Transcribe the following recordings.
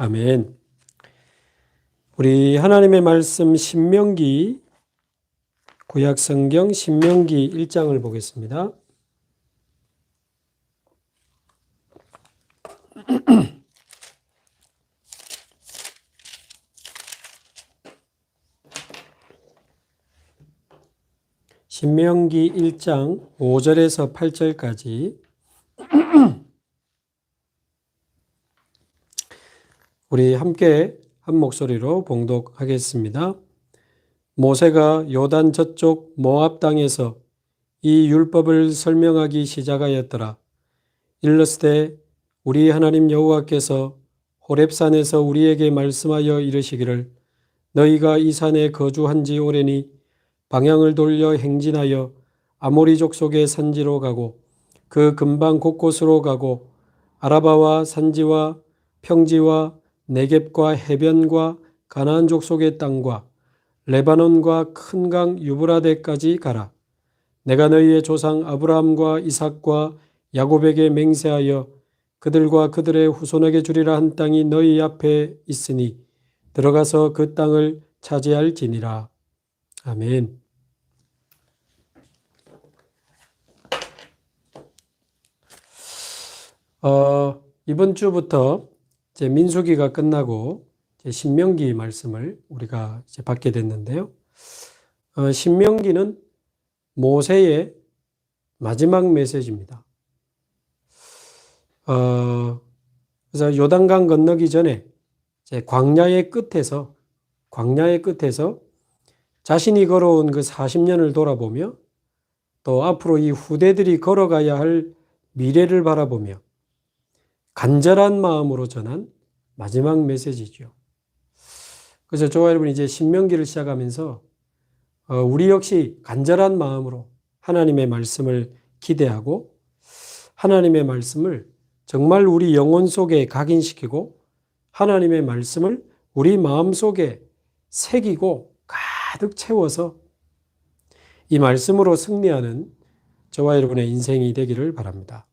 아멘. 우리 하나님의 말씀 신명기, 구약성경 신명기 1장을 보겠습니다. 신명기 1장 5절에서 8절까지 우리 함께 한 목소리로 봉독하겠습니다. 모세가 요단 저쪽 모압 땅에서 이 율법을 설명하기 시작하였더라. 일렀으되 우리 하나님 여호와께서 호렙산에서 우리에게 말씀하여 이르시기를 너희가 이 산에 거주한 지 오래니 방향을 돌려 행진하여 아모리 족속의 산지로 가고 그 근방 곳곳으로 가고 아라바와 산지와 평지와 네겝과 해변과 가나안 족속의 땅과 레바논과 큰 강 유브라데까지 가라. 내가 너희의 조상 아브라함과 이삭과 야곱에게 맹세하여 그들과 그들의 후손에게 주리라 한 땅이 너희 앞에 있으니 들어가서 그 땅을 차지할지니라. 아멘. 이번 주부터 이제 민수기가 끝나고 이제 신명기 말씀을 우리가 이제 받게 됐는데요. 신명기는 모세의 마지막 메시지입니다. 그래서 요단강 건너기 전에 이제 광야의 끝에서 자신이 걸어온 그 40년을 돌아보며 또 앞으로 이 후대들이 걸어가야 할 미래를 바라보며 간절한 마음으로 전한 마지막 메시지죠. 그래서 저와 여러분이 이제 신명기를 시작하면서 우리 역시 간절한 마음으로 하나님의 말씀을 기대하고 하나님의 말씀을 정말 우리 영혼 속에 각인시키고 하나님의 말씀을 우리 마음 속에 새기고 가득 채워서 이 말씀으로 승리하는 저와 여러분의 인생이 되기를 바랍니다.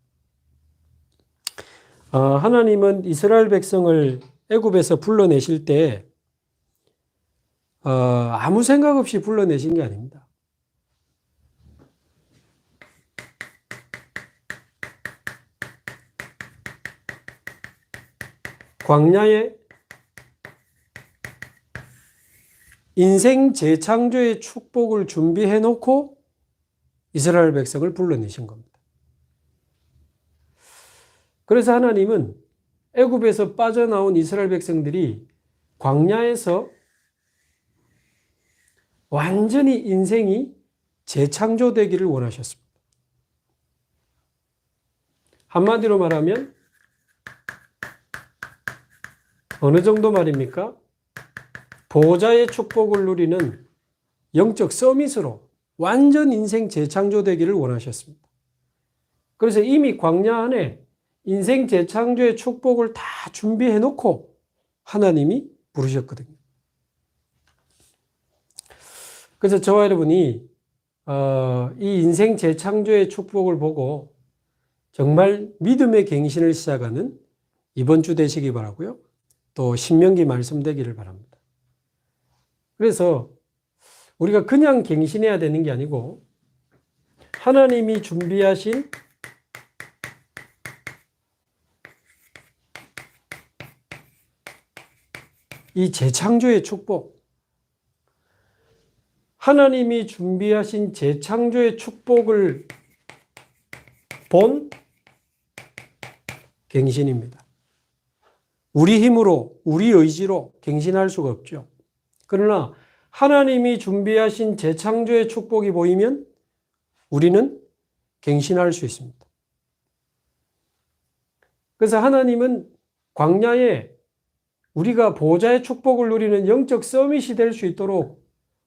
하나님은 이스라엘 백성을 애굽에서 불러내실 때 아무 생각 없이 불러내신 게 아닙니다. 광야에 인생 재창조의 축복을 준비해 놓고 이스라엘 백성을 불러내신 겁니다. 그래서 하나님은 애굽에서 빠져나온 이스라엘 백성들이 광야에서 완전히 인생이 재창조되기를 원하셨습니다. 한마디로 말하면 어느 정도 말입니까? 보좌의 축복을 누리는 영적 서밋으로 완전 인생 재창조되기를 원하셨습니다. 그래서 이미 광야 안에 인생 재창조의 축복을 다 준비해 놓고 하나님이 부르셨거든요. 그래서 저와 여러분이 이 인생 재창조의 축복을 보고 정말 믿음의 갱신을 시작하는 이번 주 되시기 바라고요. 또 신명기 말씀 되기를 바랍니다. 그래서 우리가 그냥 갱신해야 되는 게 아니고 하나님이 준비하신 이 재창조의 축복, 하나님이 준비하신 재창조의 축복을 본 갱신입니다. 우리 힘으로, 우리 의지로 갱신할 수가 없죠. 그러나 하나님이 준비하신 재창조의 축복이 보이면 우리는 갱신할 수 있습니다. 그래서 하나님은 광야에 우리가 보좌의 축복을 누리는 영적 서밋이 될 수 있도록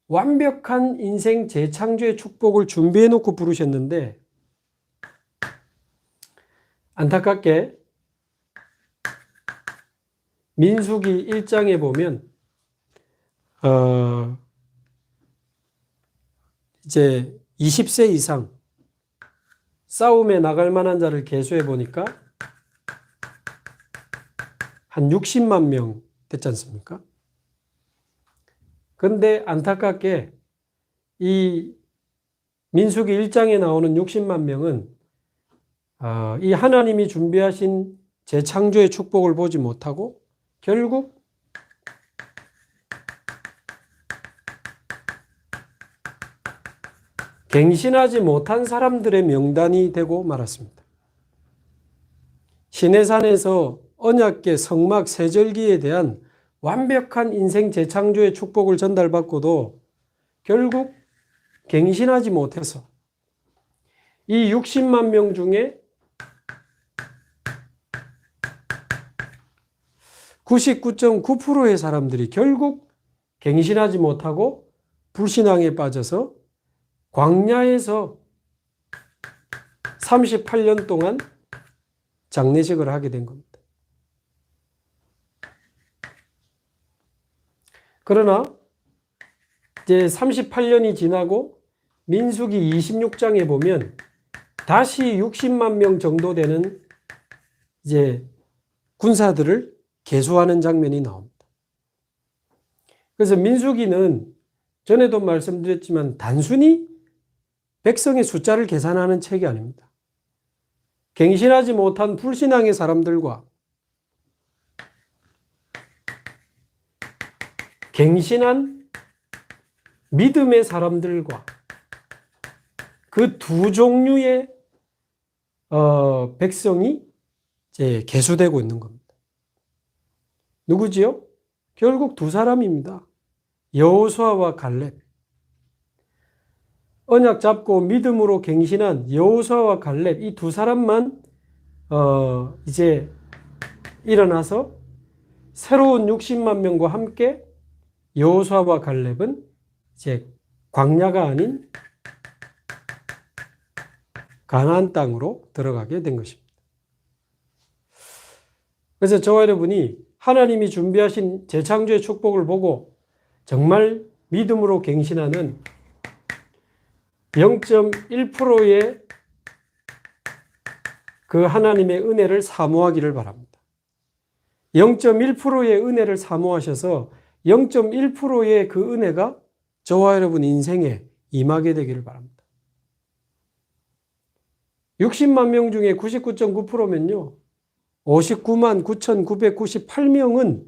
완벽한 인생 재창조의 축복을 준비해 놓고 부르셨는데 안타깝게 민수기 1장에 보면 이제 20세 이상 싸움에 나갈 만한 자를 계수해 보니까 한 60만 명 됐지 않습니까? 그런데 안타깝게 이 민수기 1장에 나오는 60만 명은 이 하나님이 준비하신 재창조의 축복을 보지 못하고 결국 갱신하지 못한 사람들의 명단이 되고 말았습니다. 시내산에서 언약궤 성막 세절기에 대한 완벽한 인생 재창조의 축복을 전달받고도 결국 갱신하지 못해서 이 60만 명 중에 99.9%의 사람들이 결국 갱신하지 못하고 불신앙에 빠져서 광야에서 38년 동안 장례식을 하게 된 겁니다. 그러나 이제 38년이 지나고 민수기 26장에 보면 다시 60만 명 정도 되는 이제 군사들을 계수하는 장면이 나옵니다. 그래서 민수기는 전에도 말씀드렸지만 단순히 백성의 숫자를 계산하는 책이 아닙니다. 갱신하지 못한 불신앙의 사람들과 갱신한 믿음의 사람들과 그 두 종류의 백성이 이제 계수되고 있는 겁니다. 누구지요? 결국 두 사람입니다. 여호수아와 갈렙. 언약 잡고 믿음으로 갱신한 여호수아와 갈렙 이 두 사람만 이제 일어나서 새로운 60만 명과 함께 여호수아와 갈렙은 이제 광야가 아닌 가나안 땅으로 들어가게 된 것입니다. 그래서 저와 여러분이 하나님이 준비하신 재창조의 축복을 보고 정말 믿음으로 갱신하는 0.1%의 그 하나님의 은혜를 사모하기를 바랍니다. 0.1%의 은혜를 사모하셔서 0.1%의 그 은혜가 저와 여러분 인생에 임하게 되기를 바랍니다. 60만 명 중에 99.9%면요. 59만 9,998명은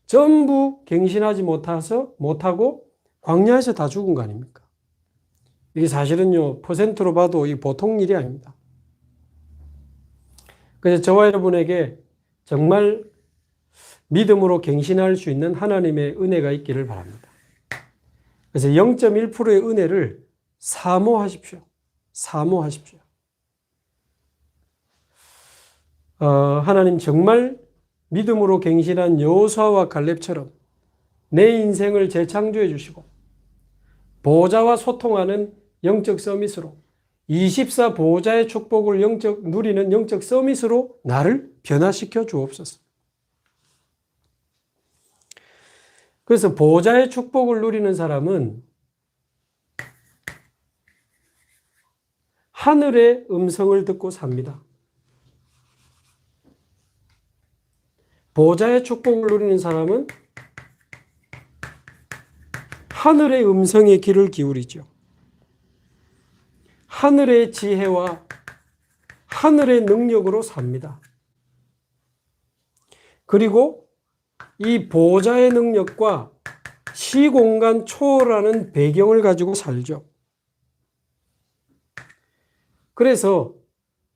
전부 갱신하지 못하고 광야에서 다 죽은 거 아닙니까? 이게 사실은요, 퍼센트로 봐도 이 보통 일이 아닙니다. 그래서 저와 여러분에게 정말 믿음으로 갱신할 수 있는 하나님의 은혜가 있기를 바랍니다. 그래서 0.1%의 은혜를 사모하십시오. 사모하십시오. 하나님 정말 믿음으로 갱신한 여호수아와 갈렙처럼 내 인생을 재창조해 주시고 보호자와 소통하는 영적 서밋으로 24 보호자의 축복을 누리는 영적 서밋으로 나를 변화시켜 주옵소서. 그래서 보호자의 축복을 누리는 사람은 하늘의 음성을 듣고 삽니다. 보호자의 축복을 누리는 사람은 하늘의 음성에 귀를 기울이죠. 하늘의 지혜와 하늘의 능력으로 삽니다. 그리고 이 보호자의 능력과 시공간 초월하는 배경을 가지고 살죠. 그래서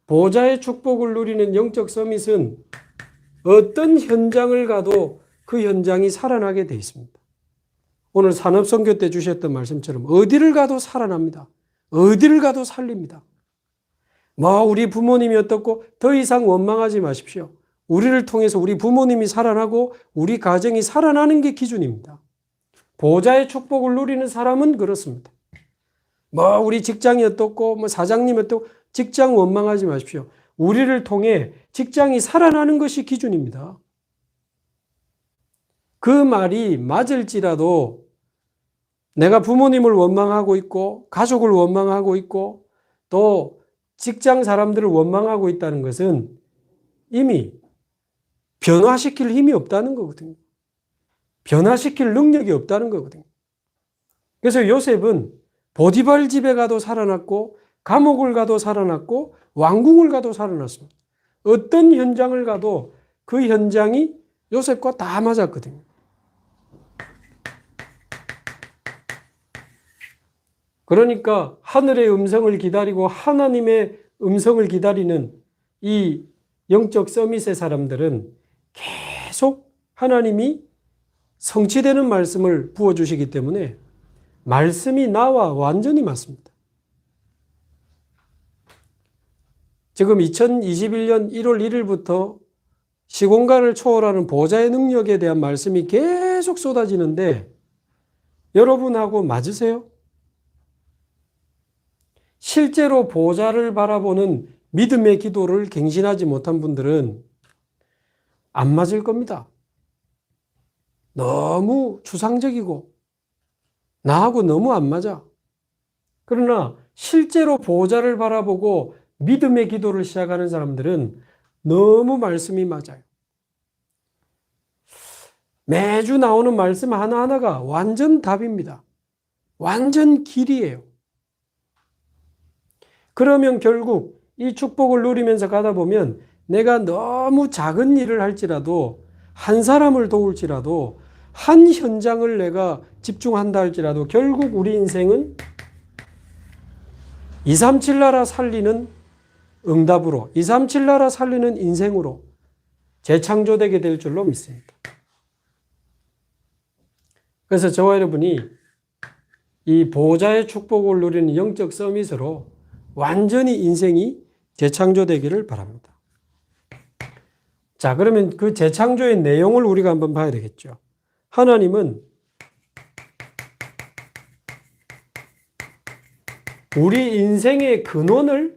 보호자의 축복을 누리는 영적 서밋은 어떤 현장을 가도 그 현장이 살아나게 되어 있습니다. 오늘 산업선교 때 주셨던 말씀처럼 어디를 가도 살아납니다. 어디를 가도 살립니다. 우리 부모님이 어떻고 더 이상 원망하지 마십시오. 우리를 통해서 우리 부모님이 살아나고 우리 가정이 살아나는 게 기준입니다. 보호자의 축복을 누리는 사람은 그렇습니다. 우리 직장이 어떻고 사장님이 어떻고 직장 원망하지 마십시오. 우리를 통해 직장이 살아나는 것이 기준입니다. 그 말이 맞을지라도 내가 부모님을 원망하고 있고 가족을 원망하고 있고 또 직장 사람들을 원망하고 있다는 것은 이미 변화시킬 힘이 없다는 거거든요. 변화시킬 능력이 없다는 거거든요. 그래서 요셉은 보디발 집에 가도 살아났고 감옥을 가도 살아났고 왕궁을 가도 살아났습니다. 어떤 현장을 가도 그 현장이 요셉과 다 맞았거든요. 그러니까 하늘의 음성을 기다리고 하나님의 음성을 기다리는 이 영적 서밋의 사람들은 계속 하나님이 성취되는 말씀을 부어주시기 때문에 말씀이 나와 완전히 맞습니다. 지금 2021년 1월 1일부터 시공간을 초월하는 보좌의 능력에 대한 말씀이 계속 쏟아지는데 여러분하고 맞으세요? 실제로 보좌를 바라보는 믿음의 기도를 갱신하지 못한 분들은 안 맞을 겁니다. 너무 추상적이고 나하고 너무 안 맞아. 그러나 실제로 보좌를 바라보고 믿음의 기도를 시작하는 사람들은 너무 말씀이 맞아요. 매주 나오는 말씀 하나하나가 완전 답입니다. 완전 길이에요. 그러면 결국 이 축복을 누리면서 가다 보면 내가 너무 작은 일을 할지라도 한 사람을 도울지라도 한 현장을 내가 집중한다 할지라도 결국 우리 인생은 237 나라 살리는 응답으로 237 나라 살리는 인생으로 재창조되게 될 줄로 믿습니다. 그래서 저와 여러분이 이 보좌의 축복을 누리는 영적 서밋으로 완전히 인생이 재창조되기를 바랍니다. 자, 그러면 그 재창조의 내용을 우리가 한번 봐야 되겠죠. 하나님은 우리 인생의 근원을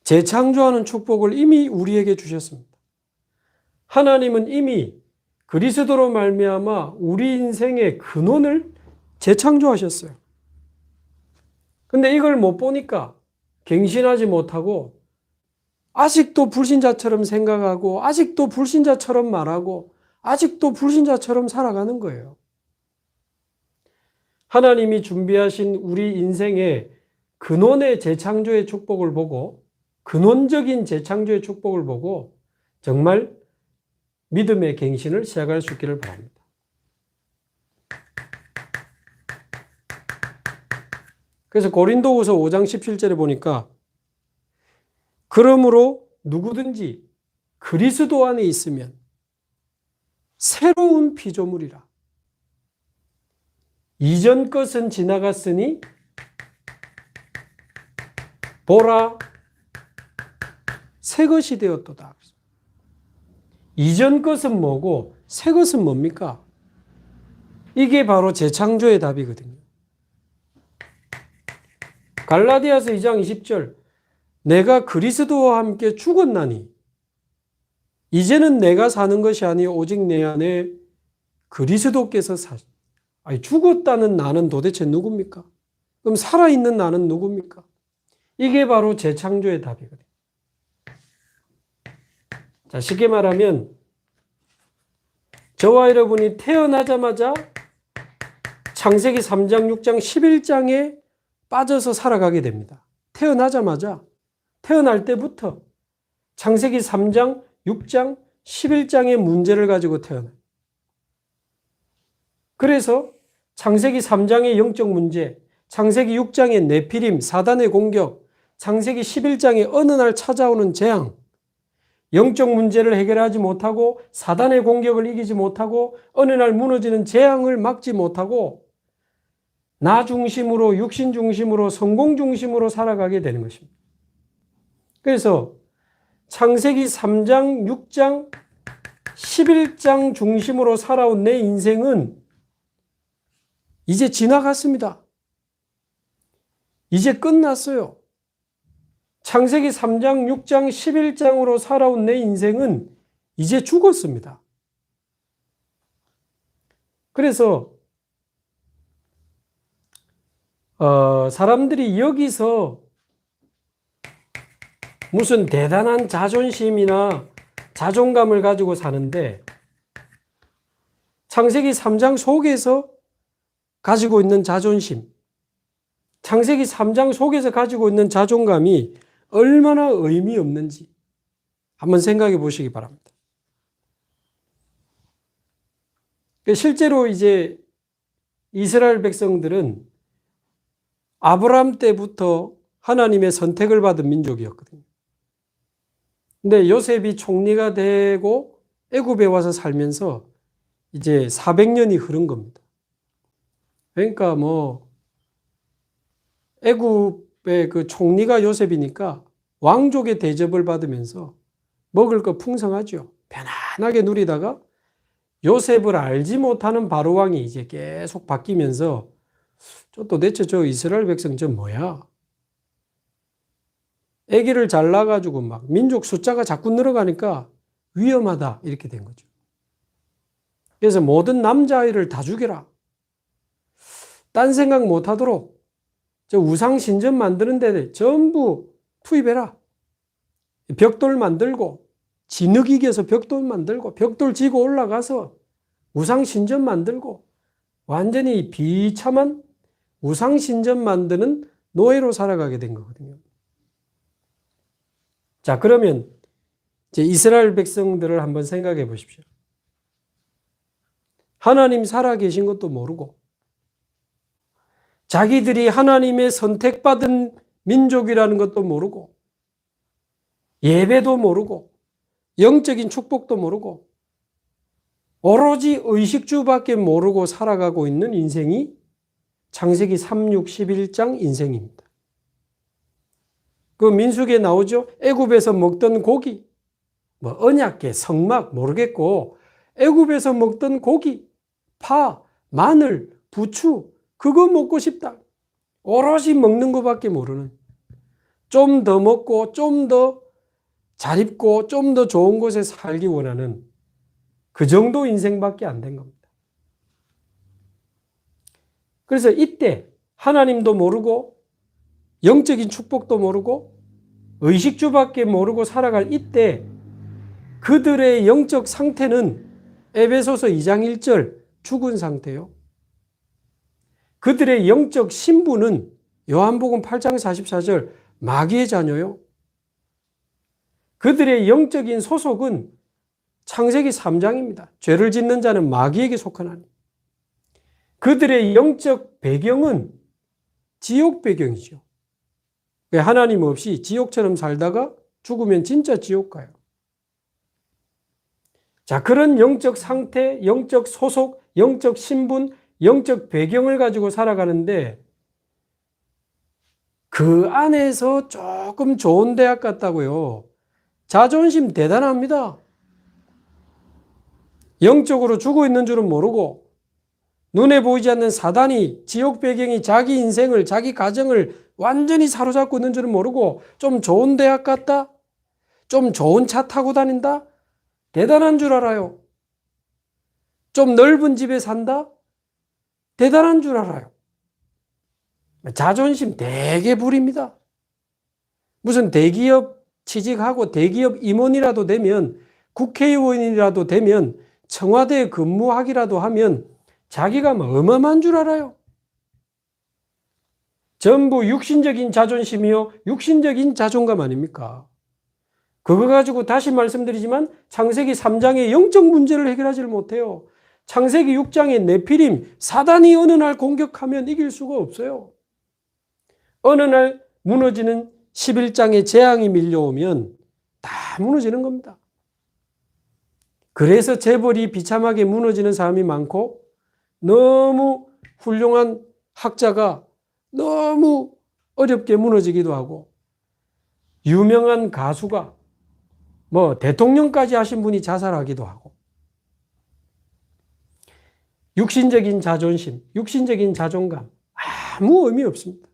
재창조하는 축복을 이미 우리에게 주셨습니다. 하나님은 이미 그리스도로 말미암아 우리 인생의 근원을 재창조하셨어요. 근데 이걸 못 보니까 갱신하지 못하고 아직도 불신자처럼 생각하고 아직도 불신자처럼 말하고 아직도 불신자처럼 살아가는 거예요. 하나님이 준비하신 우리 인생의 근원의 재창조의 축복을 보고 근원적인 재창조의 축복을 보고 정말 믿음의 갱신을 시작할 수 있기를 바랍니다. 그래서 고린도후서 5장 17절에 보니까 그러므로 누구든지 그리스도 안에 있으면 새로운 피조물이라. 이전 것은 지나갔으니 보라 새 것이 되었도다. 이전 것은 뭐고 새 것은 뭡니까? 이게 바로 재창조의 답이거든요. 갈라디아서 2장 20절 내가 그리스도와 함께 죽었나니 이제는 내가 사는 것이 아니요 오직 내 안에 그리스도께서 아니 죽었다는 나는 도대체 누굽니까? 그럼 살아있는 나는 누굽니까? 이게 바로 재창조의 답이거든요. 자, 쉽게 말하면 저와 여러분이 태어나자마자 창세기 3장, 6장, 11장에 빠져서 살아가게 됩니다. 태어나자마자 태어날 때부터 창세기 3장, 6장, 11장의 문제를 가지고 태어나요. 그래서 창세기 3장의 영적 문제, 창세기 6장의 네피림, 사단의 공격, 창세기 11장의 어느 날 찾아오는 재앙, 영적 문제를 해결하지 못하고 사단의 공격을 이기지 못하고 어느 날 무너지는 재앙을 막지 못하고 나 중심으로 육신 중심으로 성공 중심으로 살아가게 되는 것입니다. 그래서 창세기 3장, 6장, 11장 중심으로 살아온 내 인생은 이제 지나갔습니다. 이제 끝났어요. 창세기 3장, 6장, 11장으로 살아온 내 인생은 이제 죽었습니다. 그래서 사람들이 여기서 무슨 대단한 자존심이나 자존감을 가지고 사는데 창세기 3장 속에서 가지고 있는 자존심, 창세기 3장 속에서 가지고 있는 자존감이 얼마나 의미 없는지 한번 생각해 보시기 바랍니다. 실제로 이제 이스라엘 백성들은 아브라함 때부터 하나님의 선택을 받은 민족이었거든요. 근데 요셉이 총리가 되고 애굽에 와서 살면서 이제 400년이 흐른 겁니다. 그러니까 뭐 애굽의 그 총리가 요셉이니까 왕족의 대접을 받으면서 먹을 거 풍성하죠. 편안하게 누리다가 요셉을 알지 못하는 바로 왕이 이제 계속 바뀌면서 도대체 저 이스라엘 백성 저 뭐야? 아기를 잘 낳아가지고 막 민족 숫자가 자꾸 늘어가니까 위험하다 이렇게 된 거죠. 그래서 모든 남자아이를 다 죽여라. 딴 생각 못하도록 저 우상 신전 만드는 데 전부 투입해라. 벽돌 만들고 진흙 이겨서 벽돌 만들고 벽돌 지고 올라가서 우상 신전 만들고 완전히 비참한 우상 신전 만드는 노예로 살아가게 된 거거든요. 자, 그러면 이제 이스라엘 백성들을 한번 생각해 보십시오. 하나님 살아계신 것도 모르고 자기들이 하나님의 선택받은 민족이라는 것도 모르고 예배도 모르고 영적인 축복도 모르고 오로지 의식주밖에 모르고 살아가고 있는 인생이 창세기 3, 6, 11장 인생입니다. 그 민수기에 나오죠. 애굽에서 먹던 고기, 뭐 언약궤, 성막 모르겠고 애굽에서 먹던 고기, 파, 마늘, 부추 그거 먹고 싶다. 오롯이 먹는 것밖에 모르는, 좀 더 먹고 좀 더 잘 입고 좀 더 좋은 곳에 살기 원하는 그 정도 인생밖에 안 된 겁니다. 그래서 이때 하나님도 모르고 영적인 축복도 모르고 의식주밖에 모르고 살아갈 이때 그들의 영적 상태는 에베소서 2장 1절 죽은 상태요. 그들의 영적 신분은 요한복음 8장 44절 마귀의 자녀요. 그들의 영적인 소속은 창세기 3장입니다. 죄를 짓는 자는 마귀에게 속하나니. 그들의 영적 배경은 지옥 배경이죠. 하나님 없이 지옥처럼 살다가 죽으면 진짜 지옥 가요. 자, 그런 영적 상태, 영적 소속, 영적 신분, 영적 배경을 가지고 살아가는데 그 안에서 조금 좋은 대학 갔다고요. 자존심 대단합니다. 영적으로 죽어 있는 줄은 모르고 눈에 보이지 않는 사단이 지옥 배경이 자기 인생을 자기 가정을 완전히 사로잡고 있는 줄은 모르고 좀 좋은 대학 갔다? 좀 좋은 차 타고 다닌다? 대단한 줄 알아요. 좀 넓은 집에 산다? 대단한 줄 알아요. 자존심 되게 부립니다. 무슨 대기업 취직하고 대기업 임원이라도 되면 국회의원이라도 되면 청와대에 근무하기라도 하면 자기가 어마어마한 줄 알아요. 전부 육신적인 자존심이요 육신적인 자존감 아닙니까? 그거 가지고 다시 말씀드리지만 창세기 3장의 영적 문제를 해결하지를 못해요. 창세기 6장의 네피림, 사단이 어느 날 공격하면 이길 수가 없어요. 어느 날 무너지는 11장의 재앙이 밀려오면 다 무너지는 겁니다. 그래서 재벌이 비참하게 무너지는 사람이 많고 너무 훌륭한 학자가 너무 어렵게 무너지기도 하고 유명한 가수가 뭐 대통령까지 하신 분이 자살하기도 하고 육신적인 자존심, 육신적인 자존감 아무 의미 없습니다.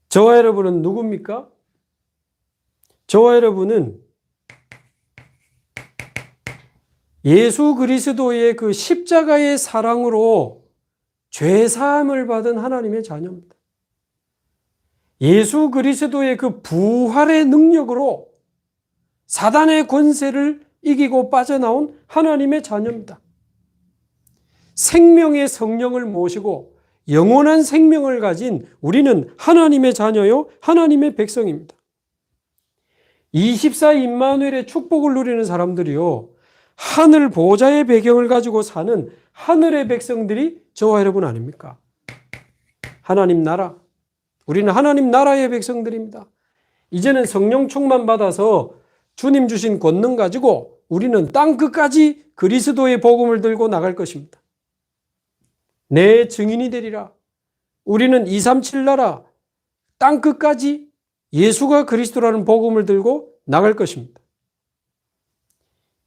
저와 여러분은 누굽니까? 저와 여러분은 예수 그리스도의 그 십자가의 사랑으로 죄사함을 받은 하나님의 자녀입니다. 예수 그리스도의 그 부활의 능력으로 사단의 권세를 이기고 빠져나온 하나님의 자녀입니다. 생명의 성령을 모시고 영원한 생명을 가진 우리는 하나님의 자녀요, 하나님의 백성입니다. 24 임마누엘의 축복을 누리는 사람들이요, 하늘 보좌의 배경을 가지고 사는 하늘의 백성들이 저와 여러분 아닙니까? 하나님 나라, 우리는 하나님 나라의 백성들입니다. 이제는 성령 충만 받아서 주님 주신 권능 가지고 우리는 땅 끝까지 그리스도의 복음을 들고 나갈 것입니다. 내 증인이 되리라. 우리는 237 나라 땅 끝까지 예수가 그리스도라는 복음을 들고 나갈 것입니다.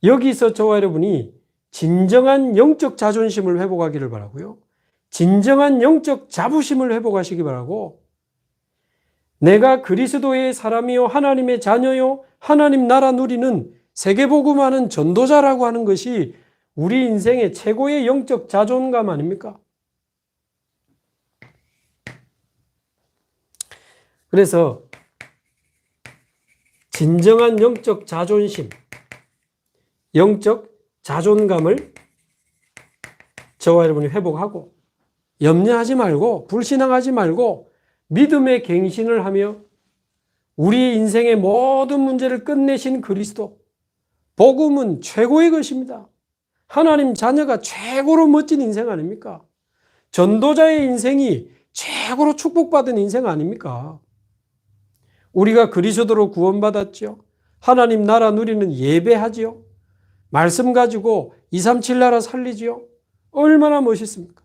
여기서 저와 여러분이 진정한 영적 자존심을 회복하기를 바라고요. 진정한 영적 자부심을 회복하시기 바라고, 내가 그리스도의 사람이요 하나님의 자녀요 하나님 나라 누리는 세계복음하는 전도자라고 하는 것이 우리 인생의 최고의 영적 자존감 아닙니까? 그래서 진정한 영적 자존심, 영적 자존감을 저와 여러분이 회복하고, 염려하지 말고 불신앙하지 말고 믿음의 갱신을 하며 우리 인생의 모든 문제를 끝내신 그리스도, 복음은 최고의 것입니다. 하나님 자녀가 최고로 멋진 인생 아닙니까? 전도자의 인생이 최고로 축복받은 인생 아닙니까? 우리가 그리스도로 구원받았죠. 하나님 나라 누리는 예배하지요. 말씀 가지고 237 나라 살리지요. 얼마나 멋있습니까?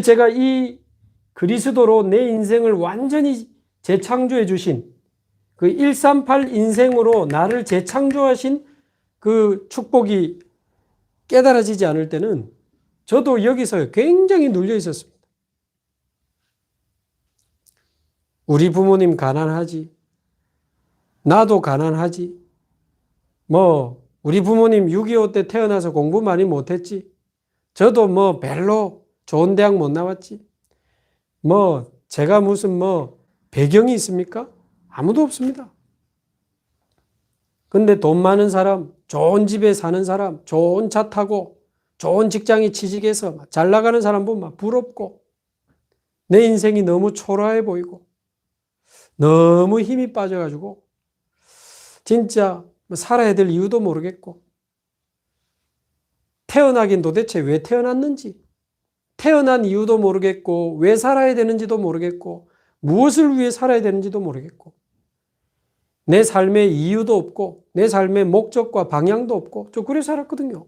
제가 이 그리스도로 내 인생을 완전히 재창조해 주신 그 138 인생으로 나를 재창조하신 그 축복이 깨달아지지 않을 때는 저도 여기서 굉장히 눌려 있었습니다. 우리 부모님 가난하지. 나도 가난하지. 우리 부모님 6.25 때 태어나서 공부 많이 못했지. 저도 별로 좋은 대학 못 나왔지. 제가 무슨 배경이 있습니까? 아무도 없습니다. 근데 돈 많은 사람, 좋은 집에 사는 사람, 좋은 차 타고 좋은 직장에 취직해서 잘 나가는 사람 보면 부럽고, 내 인생이 너무 초라해 보이고 너무 힘이 빠져가지고 진짜 살아야 될 이유도 모르겠고, 태어나긴 도대체 왜 태어났는지, 태어난 이유도 모르겠고, 왜 살아야 되는지도 모르겠고, 무엇을 위해 살아야 되는지도 모르겠고, 내 삶의 이유도 없고, 내 삶의 목적과 방향도 없고, 저 그래 살았거든요.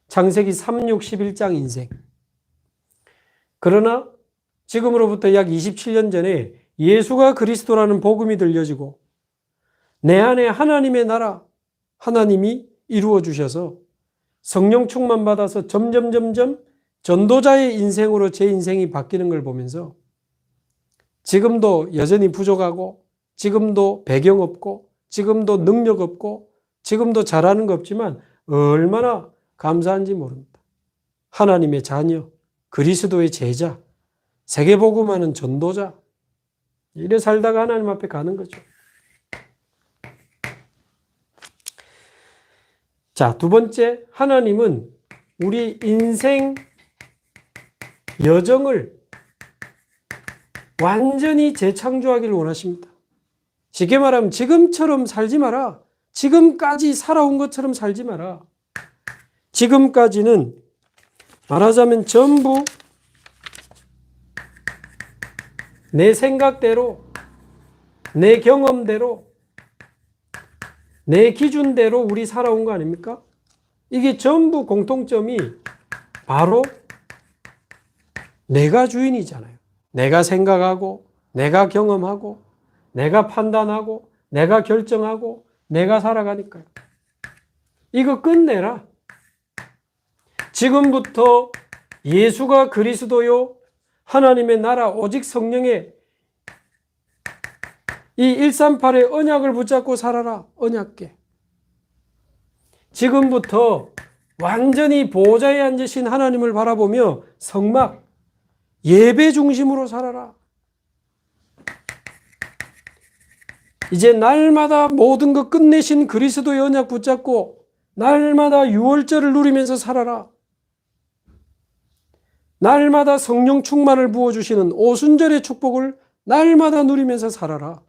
창세기 3, 6, 11장 인생. 그러나 지금으로부터 약 27년 전에 예수가 그리스도라는 복음이 들려지고, 내 안에 하나님의 나라, 하나님이 이루어 주셔서 성령 충만 받아서 점점 전도자의 인생으로 제 인생이 바뀌는 걸 보면서, 지금도 여전히 부족하고, 지금도 배경 없고, 지금도 능력 없고, 지금도 잘하는 거 없지만 얼마나 감사한지 모릅니다. 하나님의 자녀, 그리스도의 제자, 세계복음하는 전도자, 이래 살다가 하나님 앞에 가는 거죠. 자, 두 번째, 하나님은 우리 인생 여정을 완전히 재창조하기를 원하십니다. 쉽게 말하면 지금처럼 살지 마라. 지금까지 살아온 것처럼 살지 마라. 지금까지는 말하자면 전부 내 생각대로, 내 경험대로, 내 기준대로 우리 살아온 거 아닙니까? 이게 전부 공통점이 바로 내가 주인이잖아요. 내가 생각하고, 내가 경험하고, 내가 판단하고, 내가 결정하고, 내가 살아가니까요. 이거 끝내라. 지금부터 예수가 그리스도요, 하나님의 나라, 오직 성령의 이 138의 언약을 붙잡고 살아라. 언약궤. 지금부터 완전히 보좌에 앉으신 하나님을 바라보며 성막, 예배 중심으로 살아라. 이제 날마다 모든 것 끝내신 그리스도의 언약 붙잡고 날마다 유월절을 누리면서 살아라. 날마다 성령 충만을 부어주시는 오순절의 축복을 날마다 누리면서 살아라.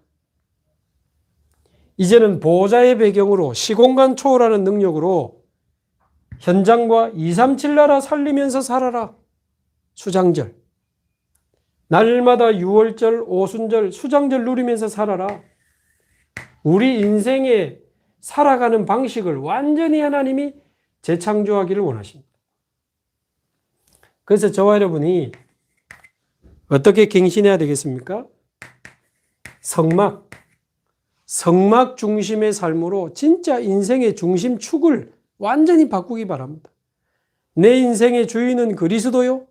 이제는 보호자의 배경으로 시공간 초월하는 능력으로 현장과 237 나라 살리면서 살아라. 수장절. 날마다 유월절, 오순절, 수장절 누리면서 살아라. 우리 인생에 살아가는 방식을 완전히 하나님이 재창조하기를 원하십니다. 그래서 저와 여러분이 어떻게 갱신해야 되겠습니까? 성막 중심의 삶으로 진짜 인생의 중심축을 완전히 바꾸기 바랍니다. 내 인생의 주인은 그리스도요.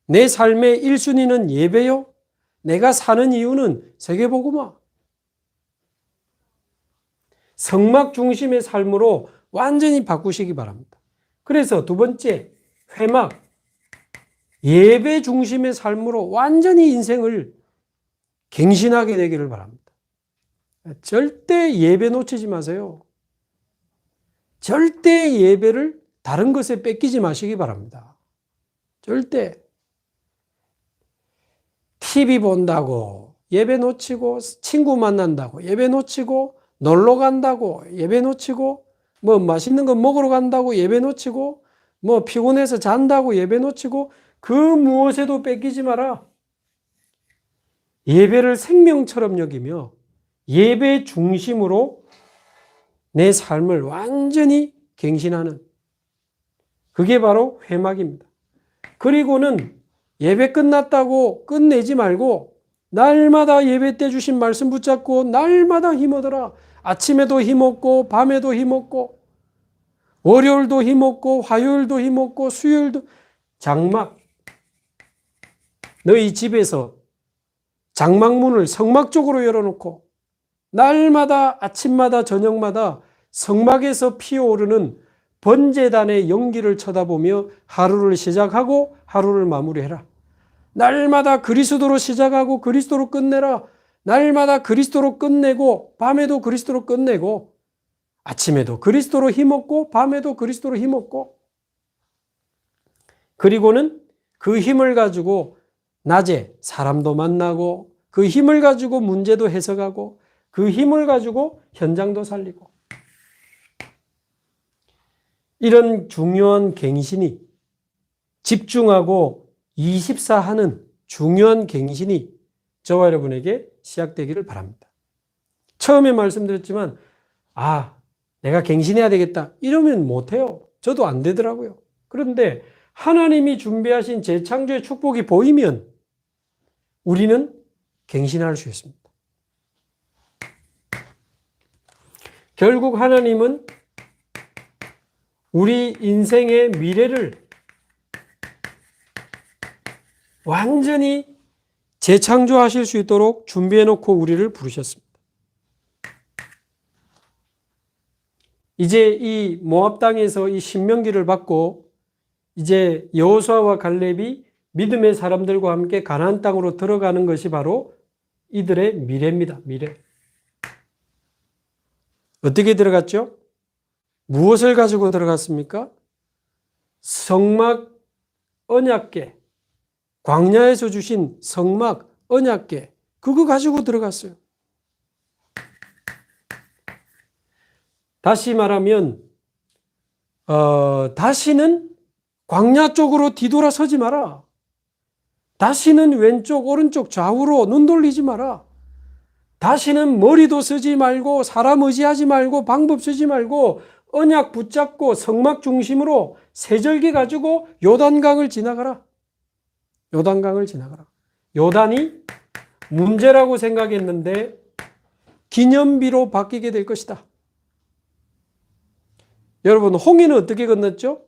내 삶의 1순위는 예배요. 내가 사는 이유는 세계복음화. 성막 중심의 삶으로 완전히 바꾸시기 바랍니다. 그래서 두 번째, 회막. 예배 중심의 삶으로 완전히 인생을 갱신하게 되기를 바랍니다. 절대 예배 놓치지 마세요. 절대 예배를 다른 것에 뺏기지 마시기 바랍니다. 절대. TV 본다고 예배 놓치고, 친구 만난다고 예배 놓치고, 놀러 간다고 예배 놓치고, 뭐 맛있는 거 먹으러 간다고 예배 놓치고, 뭐 피곤해서 잔다고 예배 놓치고, 그 무엇에도 뺏기지 마라. 예배를 생명처럼 여기며 예배 중심으로 내 삶을 완전히 갱신하는, 그게 바로 회막입니다. 그리고는 예배 끝났다고 끝내지 말고 날마다 예배 때 주신 말씀 붙잡고 날마다 힘얻어라. 아침에도 힘없고 밤에도 힘없고 월요일도 힘없고 화요일도 힘없고 수요일도. 장막. 너희 집에서 장막문을 성막 쪽으로 열어놓고 날마다 아침마다 저녁마다 성막에서 피어오르는 번제단의 연기를 쳐다보며 하루를 시작하고 하루를 마무리해라. 날마다 그리스도로 시작하고 그리스도로 끝내라. 날마다 그리스도로 끝내고 밤에도 그리스도로 끝내고 아침에도 그리스도로 힘없고 밤에도 그리스도로 힘없고, 그리고는 그 힘을 가지고 낮에 사람도 만나고 그 힘을 가지고 문제도 해석하고 그 힘을 가지고 현장도 살리고, 이런 중요한 갱신이, 집중하고 24 하는 중요한 갱신이 저와 여러분에게 시작되기를 바랍니다. 처음에 말씀드렸지만 내가 갱신해야 되겠다 이러면 못해요. 저도 안 되더라고요. 그런데 하나님이 준비하신 재창조의 축복이 보이면 우리는 갱신할 수 있습니다. 결국 하나님은 우리 인생의 미래를 완전히 재창조하실 수 있도록 준비해놓고 우리를 부르셨습니다. 이제 이 모압 땅에서 이 신명기를 받고 이제 여호수아와 갈렙이 믿음의 사람들과 함께 가나안 땅으로 들어가는 것이 바로 이들의 미래입니다. 미래. 어떻게 들어갔죠? 무엇을 가지고 들어갔습니까? 성막 언약궤, 광야에서 주신 성막 언약궤, 그거 가지고 들어갔어요. 다시 말하면 다시는 광야 쪽으로 뒤돌아서지 마라. 다시는 왼쪽 오른쪽 좌우로 눈 돌리지 마라. 다시는 머리도 쓰지 말고 사람 의지하지 말고 방법 쓰지 말고 언약 붙잡고 성막 중심으로 세절기 가지고 요단강을 지나가라. 요단강을 지나가라. 요단이 문제라고 생각했는데 기념비로 바뀌게 될 것이다. 여러분, 홍해는 어떻게 건넜죠?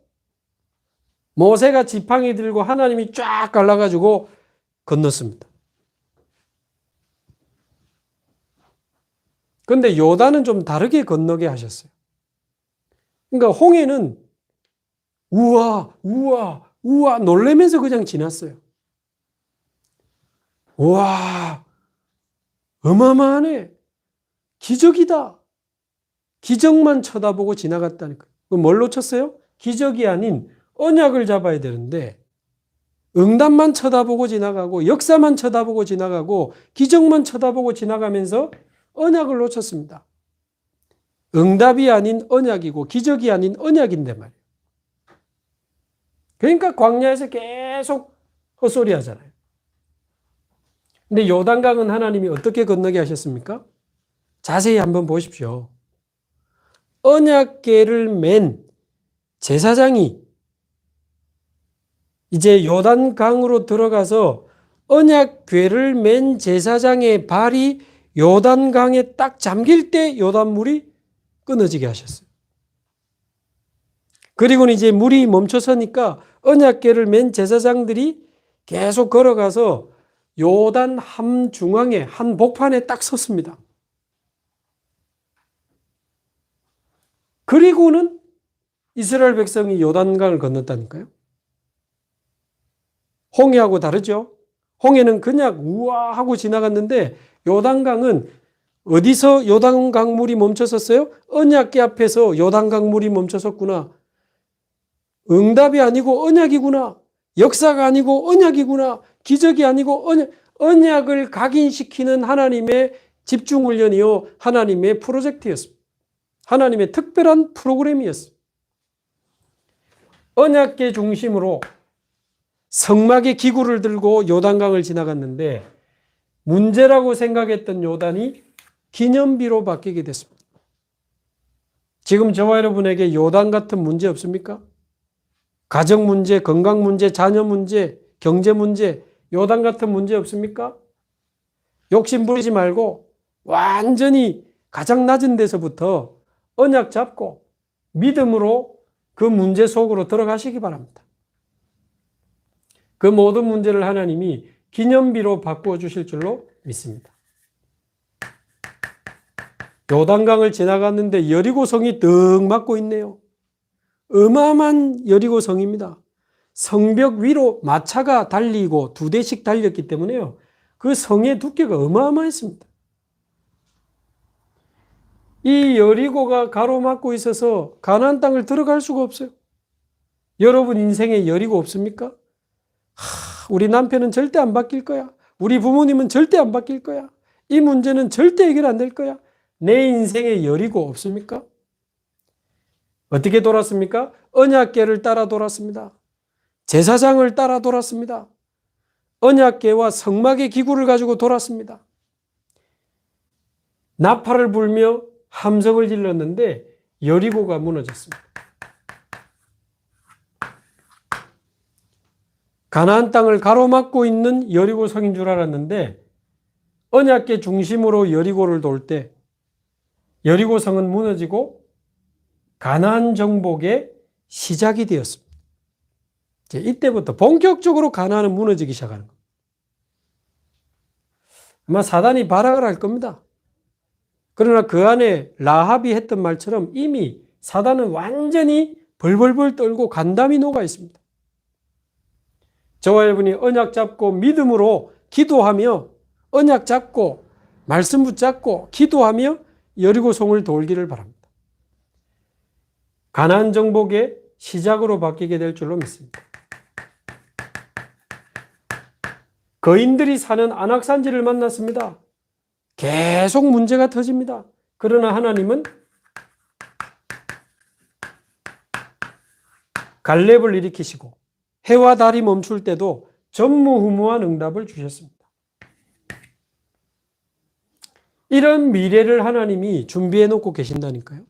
모세가 지팡이 들고 하나님이 쫙 갈라가지고 건넜습니다. 그런데 요단은 좀 다르게 건너게 하셨어요. 그러니까 홍해는 우와 우와 우와 놀래면서 그냥 지났어요. 와, 어마어마하네. 기적이다. 기적만 쳐다보고 지나갔다니까요. 뭘 놓쳤어요? 기적이 아닌 언약을 잡아야 되는데 응답만 쳐다보고 지나가고 역사만 쳐다보고 지나가고 기적만 쳐다보고 지나가면서 언약을 놓쳤습니다. 응답이 아닌 언약이고 기적이 아닌 언약인데 말이에요. 그러니까 광야에서 계속 헛소리 하잖아요. 근데 요단강은 하나님이 어떻게 건너게 하셨습니까? 자세히 한번 보십시오. 언약궤를 맨 제사장이 이제 요단강으로 들어가서 언약궤를 맨 제사장의 발이 요단강에 딱 잠길 때 요단물이 끊어지게 하셨어요. 그리고는 이제 물이 멈춰서니까 언약궤를 맨 제사장들이 계속 걸어가서 요단 함중앙에 한 복판에 딱 섰습니다. 그리고는 이스라엘 백성이 요단강을 건넜다니까요. 홍해하고 다르죠. 홍해는 그냥 우와 하고 지나갔는데 요단강은 어디서 요단강 물이 멈춰섰어요? 언약궤 앞에서 요단강 물이 멈춰섰구나. 응답이 아니고 언약이구나. 역사가 아니고 언약이구나. 기적이 아니고 언약을 각인시키는 하나님의 집중훈련이요. 하나님의 프로젝트였습니다. 하나님의 특별한 프로그램이었습니다. 언약궤 중심으로 성막의 기구를 들고 요단강을 지나갔는데 문제라고 생각했던 요단이 기념비로 바뀌게 됐습니다. 지금 저와 여러분에게 요단 같은 문제 없습니까? 가정 문제, 건강 문제, 자녀 문제, 경제 문제, 요단 같은 문제 없습니까? 욕심 부리지 말고 완전히 가장 낮은 데서부터 언약 잡고 믿음으로 그 문제 속으로 들어가시기 바랍니다. 그 모든 문제를 하나님이 기념비로 바꾸어 주실 줄로 믿습니다. 요단강을 지나갔는데 여리고성이 뜩 막고 있네요. 어마어마한 여리고성입니다. 성벽 위로 마차가 달리고 2대씩 달렸기 때문에요. 그 성의 두께가 어마어마했습니다. 이 여리고가 가로막고 있어서 가나안 땅을 들어갈 수가 없어요. 여러분 인생에 여리고 없습니까? 우리 남편은 절대 안 바뀔 거야. 우리 부모님은 절대 안 바뀔 거야. 이 문제는 절대 해결 안 될 거야. 내 인생에 여리고 없습니까? 어떻게 돌았습니까? 언약궤를 따라 돌았습니다. 제사장을 따라 돌았습니다. 언약궤와 성막의 기구를 가지고 돌았습니다. 나팔을 불며 함성을 질렀는데 여리고가 무너졌습니다. 가나안 땅을 가로막고 있는 여리고성인 줄 알았는데 언약궤 중심으로 여리고를 돌 때 여리고성은 무너지고 가나안 정복의 시작이 되었습니다. 이때부터 본격적으로 가나안은 무너지기 시작하는 겁니다. 아마 사단이 발악을 할 겁니다. 그러나 그 안에 라합이 했던 말처럼 이미 사단은 완전히 벌벌벌 떨고 간담이 녹아 있습니다. 저와 여러분이 언약 잡고 믿음으로 기도하며 언약 잡고 말씀 붙잡고 기도하며 여리고성을 돌기를 바랍니다. 가나안 정복의 시작으로 바뀌게 될 줄로 믿습니다. 거인들이 사는 안악산지를 만났습니다. 계속 문제가 터집니다. 그러나 하나님은 갈렙을 일으키시고 해와 달이 멈출 때도 전무후무한 응답을 주셨습니다. 이런 미래를 하나님이 준비해 놓고 계신다니까요.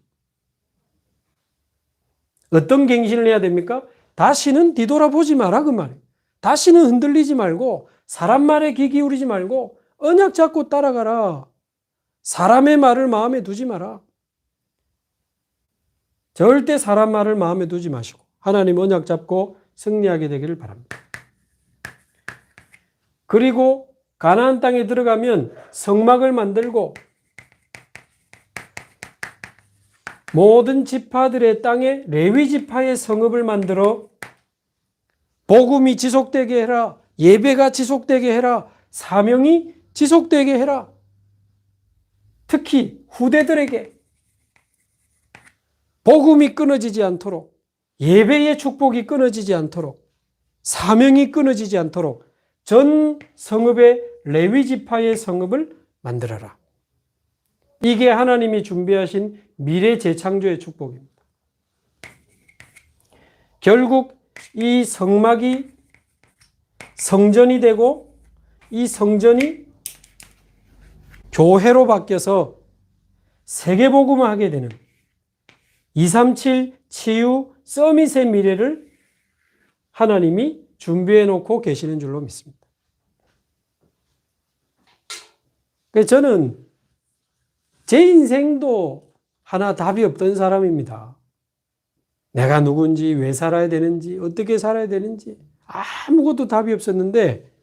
어떤 갱신을 해야 됩니까? 다시는 뒤돌아보지 마라 그 말이에요. 다시는 흔들리지 말고 사람 말에 귀 기울이지 말고 언약 잡고 따라가라. 사람의 말을 마음에 두지 마라. 절대 사람 말을 마음에 두지 마시고 하나님 언약 잡고 승리하게 되기를 바랍니다. 그리고 가나안 땅에 들어가면 성막을 만들고 모든 지파들의 땅에 레위 지파의 성읍을 만들어 복음이 지속되게 해라. 예배가 지속되게 해라. 사명이 지속되게 해라. 특히 후대들에게 복음이 끊어지지 않도록, 예배의 축복이 끊어지지 않도록, 사명이 끊어지지 않도록 전 성읍의 레위 지파의 성읍을 만들어라. 이게 하나님이 준비하신 미래 재창조의 축복입니다. 결국 이 성막이 성전이 되고 이 성전이 교회로 바뀌어서 세계복음화하게 되는 237 치유 서밋의 미래를 하나님이 준비해 놓고 계시는 줄로 믿습니다. 그래서 저는 제 인생도 하나 답이 없던 사람입니다. 내가 누군지, 왜 살아야 되는지, 어떻게 살아야 되는지 아무것도 답이 없었는데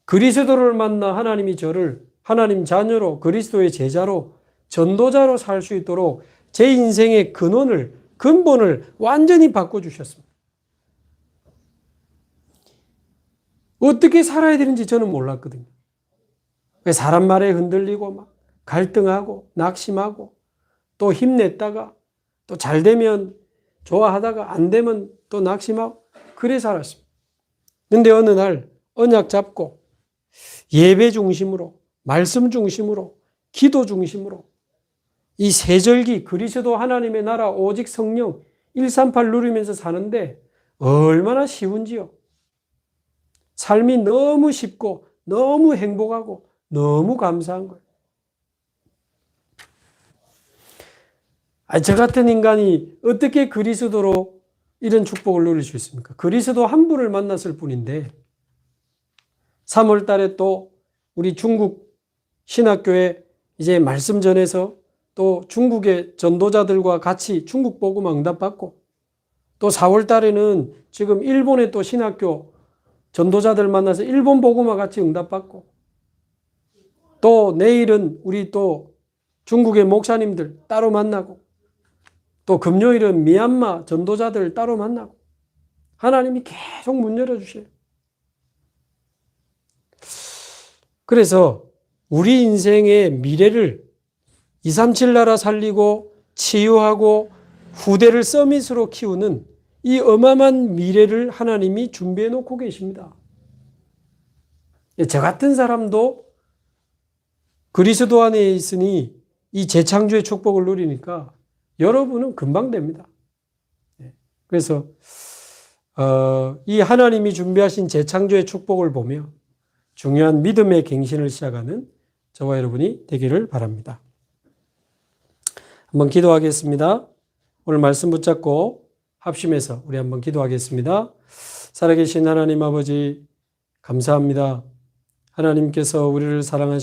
그리스도를 만나 하나님이 저를 하나님 자녀로, 그리스도의 제자로, 전도자로 살 수 있도록 제 인생의 근본을 완전히 바꿔주셨습니다. 어떻게 살아야 되는지 저는 몰랐거든요. 사람 말에 흔들리고 막 갈등하고 낙심하고 또 힘냈다가 또 잘 되면 좋아하다가 안 되면 또 낙심하고 그래 살았습니다. 근데 어느 날 언약 잡고 예배 중심으로, 말씀 중심으로, 기도 중심으로 이 세절기 그리스도 하나님의 나라 오직 성령 138 누리면서 사는데 얼마나 쉬운지요. 삶이 너무 쉽고 너무 행복하고 너무 감사한 거예요. 저 같은 인간이 어떻게 그리스도로 이런 축복을 누릴 수 있습니까? 그리스도 한 분을 만났을 뿐인데 3월 달에 또 우리 중국 신학교에 이제 말씀 전해서 또 중국의 전도자들과 같이 중국 복음 응답받고 또 4월 달에는 지금 일본의 또 신학교 전도자들 만나서 일본 복음과 같이 응답받고 또 내일은 우리 또 중국의 목사님들 따로 만나고 또 금요일은 미얀마 전도자들 따로 만나고 하나님이 계속 문 열어주셔요. 그래서 우리 인생의 미래를 237 나라 살리고 치유하고 후대를 서밋으로 키우는 이 어마어마한 미래를 하나님이 준비해 놓고 계십니다. 저 같은 사람도 그리스도 안에 있으니 이 재창조의 축복을 누리니까 여러분은 금방 됩니다. 그래서 이 하나님이 준비하신 재창조의 축복을 보며 중요한 믿음의 갱신을 시작하는 저와 여러분이 되기를 바랍니다. 한번 기도하겠습니다. 오늘 말씀 붙잡고 합심해서 우리 한번 기도하겠습니다. 살아계신 하나님 아버지 감사합니다. 하나님께서 우리를 사랑하시고